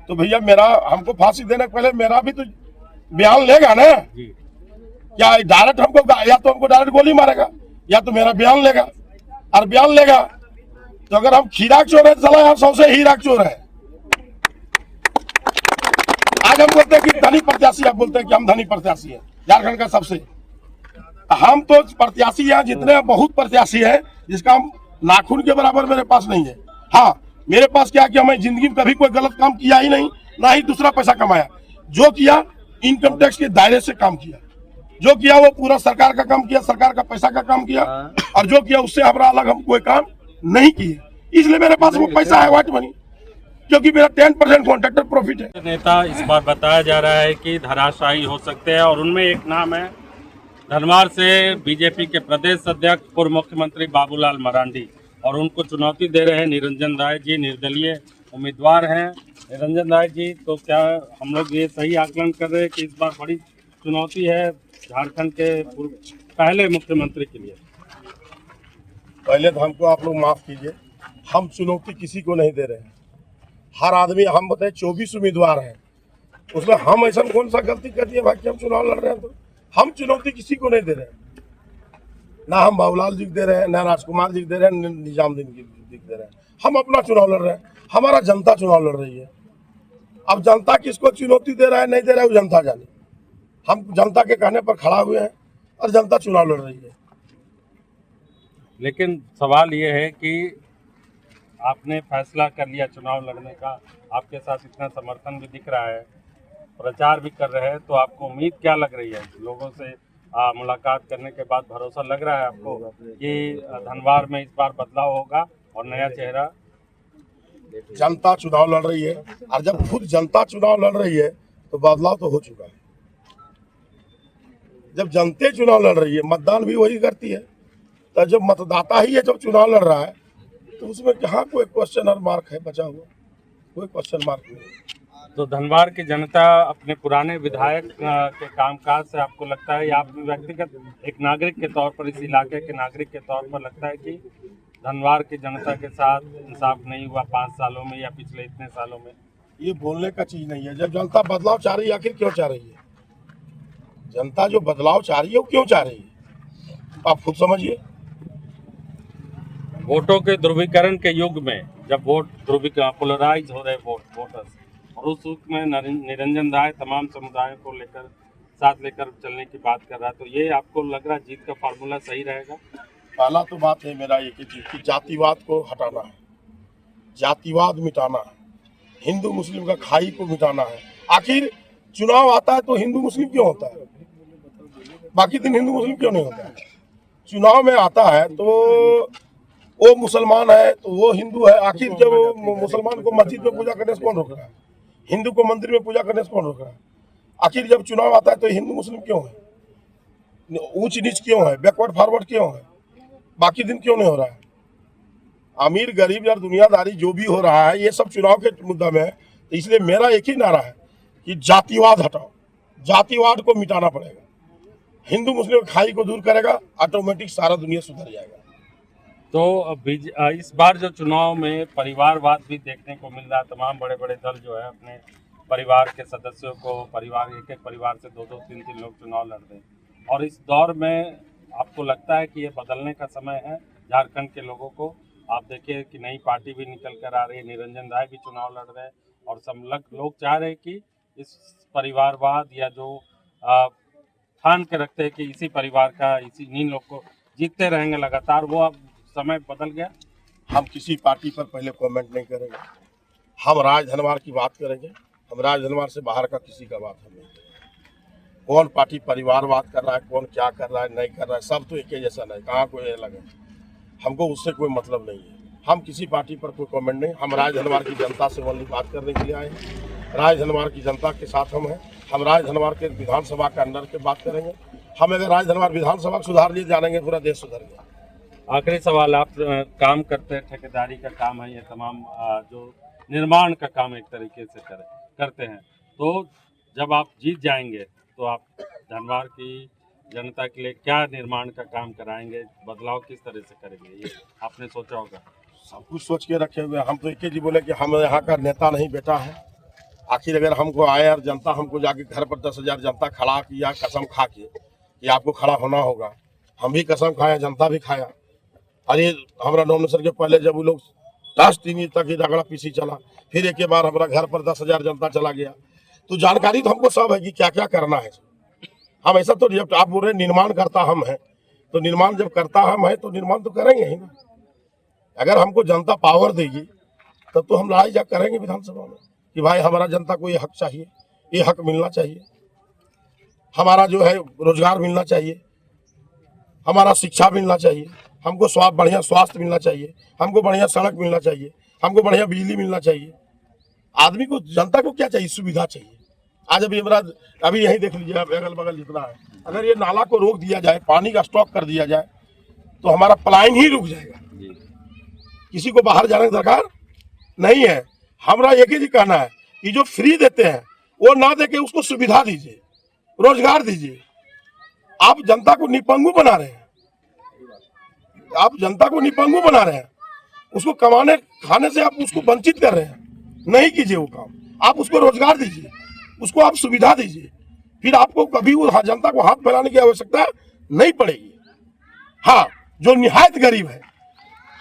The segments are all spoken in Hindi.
तो भैया मेरा हमको फांसी देने के पहले मेरा भी तो बयान लेगा ना। क्या डायरेक्ट हमको या तो हमको डायरेक्ट गोली मारेगा या तो मेरा बयान लेगा। और बयान लेगा तो अगर हम खीरा चोर है चला यार 100 से हीरा चोर है। आज हम बोलते हैं कि धनी प्रत्याशी, आप बोलते हैं कि हम धनी प्रत्याशी हैं झारखंड का सबसे। हम तो प्रत्याशी हैं जितने बहुत प्रत्याशी है जिसका हम नाखून के बराबर मेरे पास नहीं है। हाँ मेरे पास क्या कि हमें जिंदगी में कभी कोई गलत काम किया ही नहीं, ना ही दूसरा पैसा कमाया। जो किया इनकम टैक्स के दायरे से काम किया, जो किया वो पूरा सरकार का काम किया, सरकार का पैसा का काम किया। और जो किया उससे हमारा अलग हम कोई काम नहीं किए, इसलिए मेरे पास वो पैसा है व्हाइट मनी, क्योंकि मेरा 10% कॉन्ट्रैक्टर प्रॉफिट है। नेता इस बार बताया जा रहा है कि धराशायी हो सकते हैं और उनमें एक नाम है धनवार से बीजेपी के प्रदेश अध्यक्ष पूर्व मुख्यमंत्री बाबूलाल मरांडी, और उनको चुनौती दे रहे हैं निरंजन राय जी, निर्दलीय उम्मीदवार हैं। निरंजन राय जी, तो क्या हम लोग ये सही आकलन कर रहे हैं कि इस बार बड़ी चुनौती है झारखंड के पहले मुख्यमंत्री के लिए? पहले तो हमको आप लोग माफ कीजिए, हम चुनौती किसी को नहीं दे रहे हैं। हर आदमी, हम बताए 24 उम्मीदवार हैं, उसमें हम ऐसा कौन सा गलती कर दिए भाई कि हम चुनाव लड़ रहे हैं? तो हम चुनौती किसी को नहीं दे रहे हैं, ना हम बाबूलाल जी दे रहे हैं, ना राजकुमार जी दे रहे हैं, निजामुद्दीन जी दे रहे हैं। हम अपना चुनाव लड़ रहे हैं, हमारा जनता चुनाव लड़ रही है। अब जनता किसको चुनौती दे रहा है नहीं दे रहा है वो जनता जाने। हम जनता के कहने पर खड़ा हुए हैं और जनता चुनाव लड़ रही है। लेकिन सवाल ये है कि आपने फैसला कर लिया चुनाव लड़ने का, आपके साथ इतना समर्थन भी दिख रहा है, प्रचार भी कर रहे हैं, तो आपको उम्मीद क्या लग रही है? लोगों से मुलाकात करने के बाद भरोसा लग रहा है आपको कि धनवार में इस बार बदलाव होगा और नया चेहरा? जनता चुनाव लड़ रही है, और जब खुद जनता चुनाव लड़ रही है तो बदलाव तो हो चुका है। जब जनता चुनाव लड़ रही है, मतदान भी वही करती है, तो जब मतदाता ही है जब चुनाव लड़ रहा है तो उसमें कहाँ कोई क्वेश्चन और मार्क है बचा हुआ? कोई क्वेश्चन मार्क नहीं। तो धनवार की जनता अपने पुराने विधायक के कामकाज से आपको लगता है, या आप व्यक्तिगत एक नागरिक के तौर पर, इस इलाके के नागरिक के तौर पर लगता है कि धनवार की जनता के साथ इंसाफ नहीं हुआ 5 सालों में या पिछले इतने सालों में? ये बोलने का चीज नहीं है। जब जनता बदलाव चाह रही है, आखिर क्यों चाह रही है? जनता जो बदलाव चाह रही है वो क्यों चाह रही है, आप खुद समझिए। वोटों के ध्रुवीकरण के युग में, जब वोट पोलराइज हो रहे वोटर्स, और उस युग में निरंजन राय तमाम समुदायों को लेकर साथ लेकर चलने की बात कर रहा है, तो ये आपको लग रहा है जीत का फार्मूला सही रहेगा? पहला तो बात है मेरा ये कि जातिवाद को हटाना है, जातिवाद मिटाना है, हिंदू मुस्लिम का खाई को मिटाना है। आखिर चुनाव आता है तो हिंदू मुस्लिम क्यों होता है? बाकी दिन हिंदू मुस्लिम क्यों नहीं होता है? चुनाव में आता है तो वो मुसलमान है तो वो हिंदू है। आखिर जब मुसलमान को मस्जिद में पूजा करने से कौन रोक रहा है? हिंदू को मंदिर में पूजा करने से कौन रोक रहा है? आखिर जब चुनाव आता है तो हिंदू मुस्लिम क्यों है? ऊंच नीच क्यों है? बैकवर्ड फॉरवर्ड क्यों है? बाकी दिन क्यों नहीं हो रहा है? अमीर गरीब या दुनियादारी जो भी हो रहा है ये सब चुनाव के मुद्दा में है। तो इसलिए मेरा एक ही नारा है कि जातिवाद हटाओ, जातिवाद को मिटाना पड़ेगा। हिंदू मुस्लिम खाई को दूर करेगा, ऑटोमेटिक सारा दुनिया सुधर जाएगा। तो इस बार जो चुनाव में परिवारवाद भी देखने को मिल रहा है, तमाम बड़े बड़े दल जो है अपने परिवार के सदस्यों को, एक एक परिवार से 2-2, 3-3 लोग चुनाव लड़ रहे हैं, और इस दौर में आपको लगता है कि ये बदलने का समय है झारखंड के लोगों को? आप देखिए कि नई पार्टी भी निकल कर आ रही है, निरंजन राय भी चुनाव लड़ रहे हैं, और सब लोग चाह रहे हैं कि इस परिवारवाद या जो ठान के रखते हैं कि इसी परिवार का, इन्हीं लोग को जीतते रहेंगे लगातार, वो अब समय बदल गया। हम किसी पार्टी पर पहले कमेंट नहीं करेंगे, हम राज धनवार की बात करेंगे। हम राज धनवार से बाहर का किसी का बात हम नहीं करेंगे। कौन पार्टी परिवारवाद कर रहा है, कौन क्या कर रहा है नहीं कर रहा है, सब तो एक ही जैसा नहीं, कहाँ कोई अलग है। हमको उससे कोई मतलब नहीं है, हम किसी पार्टी पर कोई कमेंट नहीं। हम राज धनवार की जनता से ओनली बात करने के लिए आए हैं। राज धनवार की जनता के साथ हम हैं। हम राज धनवार के विधानसभा के अंदर के बात करेंगे। हम अगर राज धनवार विधानसभा सुधार लिए जानेंगे, पूरा देश सुधर गया। आखिरी सवाल, आप काम करते हैं, ठेकेदारी का काम है ये, तमाम जो निर्माण का काम एक तरीके से करते हैं, तो जब आप जीत जाएंगे तो आप धनवार की जनता के लिए क्या निर्माण का काम कराएंगे, बदलाव किस तरह से करेंगे, ये आपने सोचा होगा? सब कुछ सोच के रखे हुए। हम तो एक ही बोले कि हम यहाँ का नेता नहीं बेटा है, आखिर अगर हमको आए और जनता हमको जाके घर पर 10,000 जनता खड़ा किया कसम खा के कि आपको खड़ा होना होगा, हम भी कसम खाया, जनता भी खाया। अरे हमारा नॉमिनेशन के पहले जब वो लोग 10 दिन तक ही रगड़ा पीसी चला, फिर एक बार हमारा घर पर 10,000 जनता चला गया। तो जानकारी तो हमको सब है कि क्या क्या करना है। हम ऐसा तो जब आप बोल रहे निर्माण करता हम हैं, तो निर्माण जब करता हम हैं तो निर्माण तो करेंगे ही ना। अगर हमको जनता पावर देगी तब तो हम लड़ाई जा करेंगे विधानसभा में कि भाई हमारा जनता को ये हक चाहिए, ये हक मिलना चाहिए, हमारा जो है रोजगार मिलना चाहिए, हमारा शिक्षा मिलना चाहिए, हमको बढ़िया स्वास्थ्य मिलना चाहिए, हमको बढ़िया सड़क मिलना चाहिए, हमको बढ़िया बिजली मिलना चाहिए। आदमी को जनता को क्या चाहिए? सुविधा चाहिए। आज अभी यही देख लीजिए, अगल बगल जितना है, अगर ये नाला को रोक दिया जाए, पानी का स्टॉक कर दिया जाए तो हमारा पलायन ही रुक जाएगा। किसी को बाहर जाने की दरकार नहीं है। हमारा एक ही कहना है कि जो फ्री देते हैं वो ना देके उसको सुविधा दीजिए, रोजगार दीजिए। आप जनता को निपंगु बना रहे हैं, आप जनता को निपंगु बना रहे हैं, उसको कमाने खाने से आप उसको वंचित कर रहे हैं। नहीं कीजिए वो काम, आप उसको रोजगार दीजिए, उसको आप सुविधा दीजिए, फिर आपको कभी वो जनता को हाथ फैलाने की आवश्यकता नहीं पड़ेगी। हाँ, जो निहायत गरीब है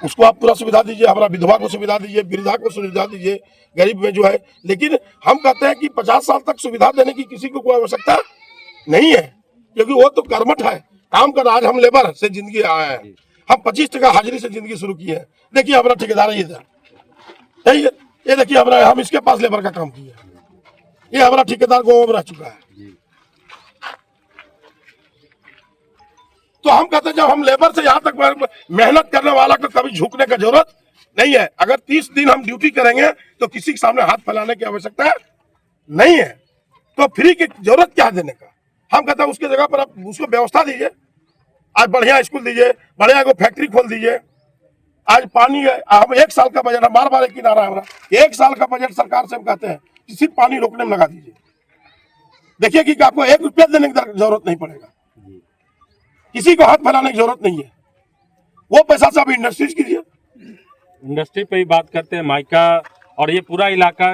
उसको आप पूरा सुविधा दीजिए, हमारा विधवा को सुविधा दीजिए, वृद्धा को सुविधा दीजिए, गरीब में जो है। लेकिन हम कहते हैं कि 50 साल तक सुविधा देने की किसी को कोई आवश्यकता नहीं है, क्योंकि वो तो कर्मठ है, काम कर। आज हम लेबर से जिंदगी आया है, हम 25 टका हाजिरी से जिंदगी शुरू की है। देखिए हमारा ठेकेदार ये देखिए हमारा, हम इसके पास लेबर का काम किया, ये हमारा ठेकेदार गाँव में रह चुका है। तो हम कहते हैं जब हम लेबर से यहाँ तक मेहनत करने वाला को कभी झुकने का जरूरत नहीं है। अगर 30 दिन हम ड्यूटी करेंगे तो किसी के सामने हाथ फैलाने की आवश्यकता नहीं है। तो फ्री की जरूरत क्या देने का? हम कहते हैं उसकी जगह पर आप उसको व्यवस्था दीजिए, आज बढ़िया स्कूल दीजिए, बढ़िया को फैक्ट्री खोल दीजिए। आज पानी है, हम 1 साल का बजट, बार बार एक ही नारा है हमारा, 1 साल का बजट सरकार से हम कहते हैं कि सिर्फ पानी रोकने में लगा दीजिए। देखिए कि आपको 1 रुपया देने की जरूरत नहीं पड़ेगा, किसी को हाथ फैलाने की जरूरत नहीं है। वो पैसा सब इंडस्ट्रीज कीजिए। इंडस्ट्री पे ही बात करते हैं, माइका और ये पूरा इलाका,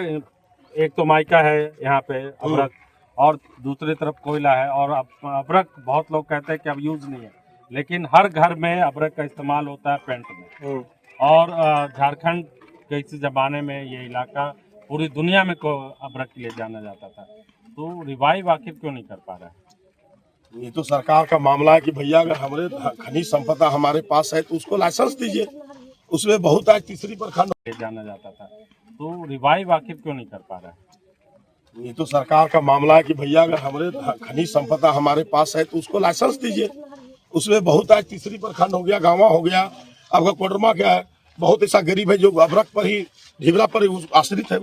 एक तो माइका है यहाँ पे अभ्रक, और दूसरी तरफ कोयला है। और अभ्रक बहुत लोग कहते हैं कि अब यूज नहीं है, लेकिन हर घर में अभ्रक का इस्तेमाल होता है पेंट में। और झारखंड के इस जमाने में ये इलाका पूरी दुनिया में अभ्रक के लिए जाना जाता था। तो रिवाइव आखिर क्यों नहीं कर पा रहा है? ये तो सरकार का मामला है कि भैया अगर हमारे खनिज संपदा हमारे पास है तो उसको लाइसेंस दीजिए। उसमें बहुत आज तीसरी प्रखंड जाना जाता था, तो रिवाइव आखिर क्यों नहीं कर पा रहा है? ये तो सरकार का मामला है कि भैया अगर हमारे खनिज संपदा हमारे पास है तो उसको लाइसेंस दीजिए। उसमें बहुत आज तीसरी प्रखंड हो गया, गाँव हो गया, आपका कोडरमा क्या है, बहुत ऐसा गरीब है जो अभ्रक पर ही, ढिबरा पर ही आश्रित है।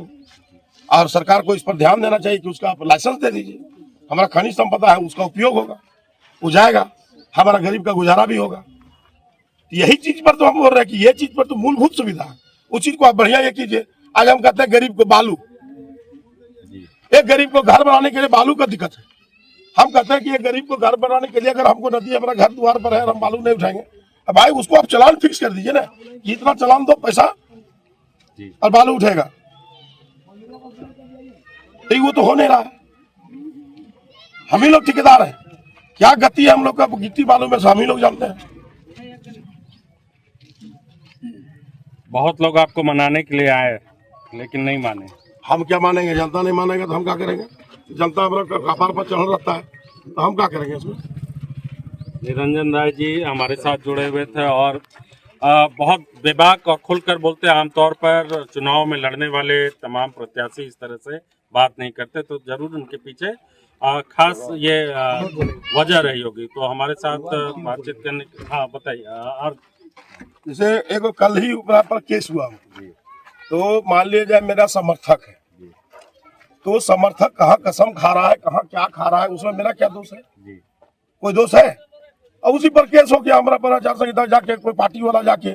और सरकार को इस पर ध्यान देना चाहिए कि उसका आप लाइसेंस दे दीजिए। हमारा खनिज संपदा है, उसका उपयोग होगा, हो जाएगा, हमारा गरीब का गुजारा भी होगा। यही चीज पर तो हम बोल रहे हैं कि ये चीज पर तो मूलभूत सुविधा है, उस चीज को आप बढ़िया ये कीजिए। आज हम कहते हैं गरीब को बालू, एक गरीब को घर बनाने के लिए बालू का दिक्कत है। हम कहते हैं कि एक गरीब को घर बनाने के लिए अगर हमको नदी हमारा घर द्वार पर है और हम बालू नहीं उठाएंगे, अब भाई उसको आप चालान फिक्स कर दीजिए ना, जितना चालान दो पैसा और बालू उठेगा। तो वो तो हो नहीं रहा है। हम ही लोग ठेकेदार हैं, क्या गति है हम लोग का गिट्टी बालू में, हम ही लोग जानते हैं। बहुत लोग आपको मनाने के लिए आए लेकिन नहीं माने। हम क्या मानेंगे? जनता नहीं मानेगा तो हम क्या करेंगे? जनता हमारा कपार पर चढ़ रहता है तो हम क्या करेंगे इसमें? निरंजन राय जी हमारे साथ जुड़े हुए थे और बहुत बेबाक और खुलकर बोलते हैं। आमतौर पर चुनाव में लड़ने वाले तमाम प्रत्याशी इस तरह से बात नहीं करते, तो जरूर उनके पीछे खास ये वजह रही होगी। तो हमारे साथ बातचीत करने, हाँ बताइए। और जैसे एक कल ही पर केस हुआ, तो मान लीजिए मेरा समर्थक है, तो समर्थक कहाँ कसम खा रहा है, कहाँ क्या खा रहा है, उसमें मेरा क्या दोष है? कोई दोष है? अब उसी पर केस हो गया हमारा पर आचार संहिता जाके कोई पार्टी वाला जाके,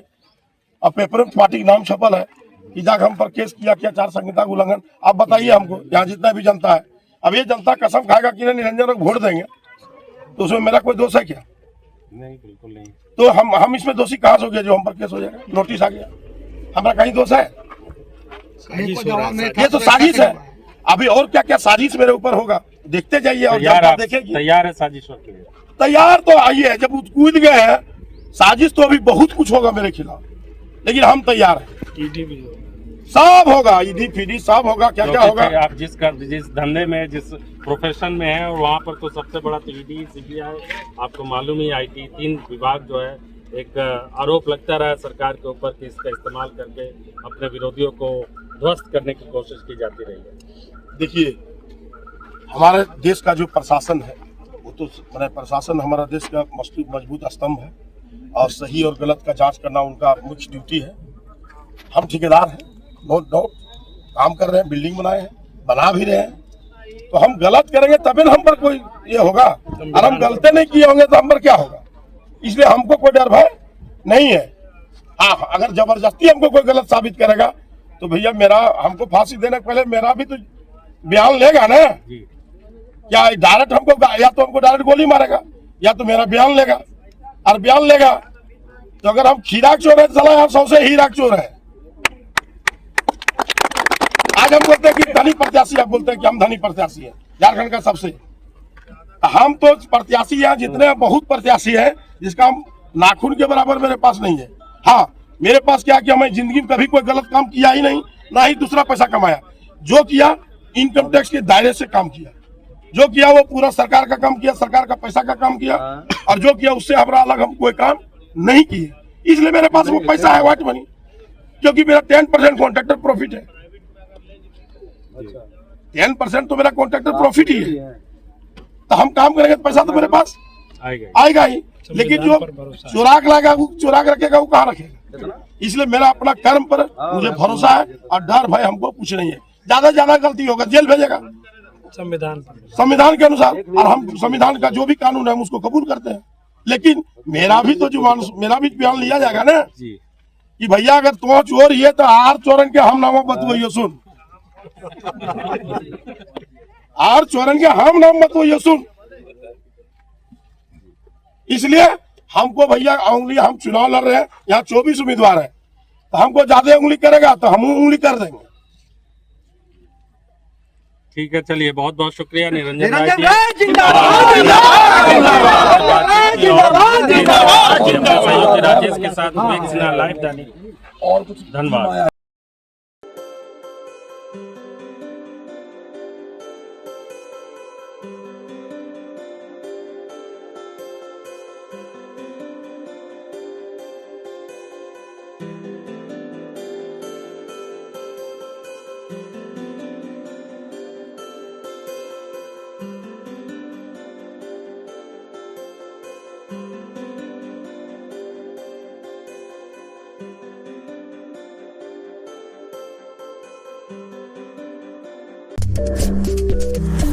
अब पेपर में पार्टी नाम छपल है कि जाके हम पर केस किया क्या आचार संहिता का उल्लंघन। आप बताइए हमको, यहाँ जितना भी जनता है, अब ये जनता कसम खाएगा कि निरंजन को वोट देंगे, तो उसमें मेरा कोई दोष है क्या? नहीं, बिल्कुल नहीं। तो हम इसमें दोषी कहाँ से हो गया जो हम पर केस हो जाएगा, नोटिस आ गया? हमारा कहीं दोष है? ये तो साजिश है। अभी और क्या क्या साजिश मेरे ऊपर होगा देखते जाइए और तैयार जनता आप देखेगी। तैयार है साजिशों के लिए? तैयार तो आइए, जब कूद गए हैं साजिश तो अभी बहुत कुछ होगा मेरे खिलाफ, लेकिन हम तैयार हैं। ईडी भी होगा। सब होगा, ईडी फीडी सब होगा, क्या क्या क्योंकि होगा। आप जिस धंधे में जिस प्रोफेशन में है और वहाँ पर तो सबसे बड़ा तो ईडी सीबीआई, आपको मालूम ही आईटी, 3 विभाग जो है, एक आरोप लगता रहा है सरकार के ऊपर कि इसका इस्तेमाल करके अपने विरोधियों को ध्वस्त करने की कोशिश की जाती रही है। देखिए, हमारे देश का जो प्रशासन है वो तो मैंने प्रशासन हमारा देश का मजबूत स्तंभ है और सही और गलत का जांच करना उनका मुख्य ड्यूटी है। हम ठेकेदार हैं, नो डाउट, काम कर रहे हैं, बिल्डिंग बनाए हैं, बना भी रहे हैं, तो हम गलत करेंगे तभी ना हम पर कोई ये होगा, और हम गलती नहीं किए होंगे तो हम पर क्या होगा। इसलिए हमको कोई डर भय नहीं है। हाँ, अगर जबरदस्ती हमको कोई गलत साबित करेगा तो भैया मेरा, हमको फांसी देने के पहले मेरा भी तो बयान लेगा ना। जी, क्या डायरेक्ट हमको, या तो हमको डायरेक्ट गोली मारेगा या तो मेरा बयान लेगा, और बयान लेगा तो अगर हम खीरा चोर है तो चला यार 100 से हीरा चोर है। आज हम बोलते हैं कि धनी प्रत्याशी, आप बोलते हैं कि हम धनी प्रत्याशी हैं झारखंड का सबसे। हम तो प्रत्याशी हैं, जितने बहुत प्रत्याशी हैं जिसका हम नाखून के बराबर मेरे पास नहीं है। हाँ, मेरे पास क्या कि हमें जिंदगी में कभी कोई गलत काम किया ही नहीं, ना ही दूसरा पैसा कमाया। जो किया इनकम टैक्स के दायरे से काम किया, जो किया वो पूरा सरकार का काम किया, सरकार का पैसा का काम किया, और जो किया उससे हमारा अलग हम कोई काम नहीं किए। इसलिए मेरे पास वो पैसा है, व्हाइट मनी, क्योंकि मेरा 10% कॉन्ट्रैक्टर प्रॉफिट है। 10% तो मेरा कॉन्ट्रैक्टर प्रॉफिट ही है, तो हम काम करेंगे तो पैसा तो मेरे पास आएगा ही। लेकिन जो चुरा के लाएगा, वो चुरा के रखेगा, वो कहाँ रखेगा। इसलिए मेरा अपना कर्म पर मुझे भरोसा है और डर भय हमको कुछ नहीं है। ज्यादा से ज्यादा गलती होगा जेल भेजेगा संविधान के अनुसार, और हम संविधान का जो भी कानून है हम उसको कबूल करते हैं। लेकिन मेरा भी तो मेरा भी बयान लिया जाएगा ना कि भैया अगर तो चोर ये तो आर चोरन के हम नाम बतवइयो सुन, आर चोरन के हम नाम बतवइयो सुन। इसलिए हमको भैया उंगली, हम चुनाव लड़ रहे हैं, यहाँ 24 उम्मीदवार है, तो हमको ज्यादा उंगली करेगा तो हम उंगली कर देंगे। ठीक है, चलिए बहुत बहुत शुक्रिया निरंजन राय राजेश के साथ लाइव दैनिक। धन्यवाद। जी।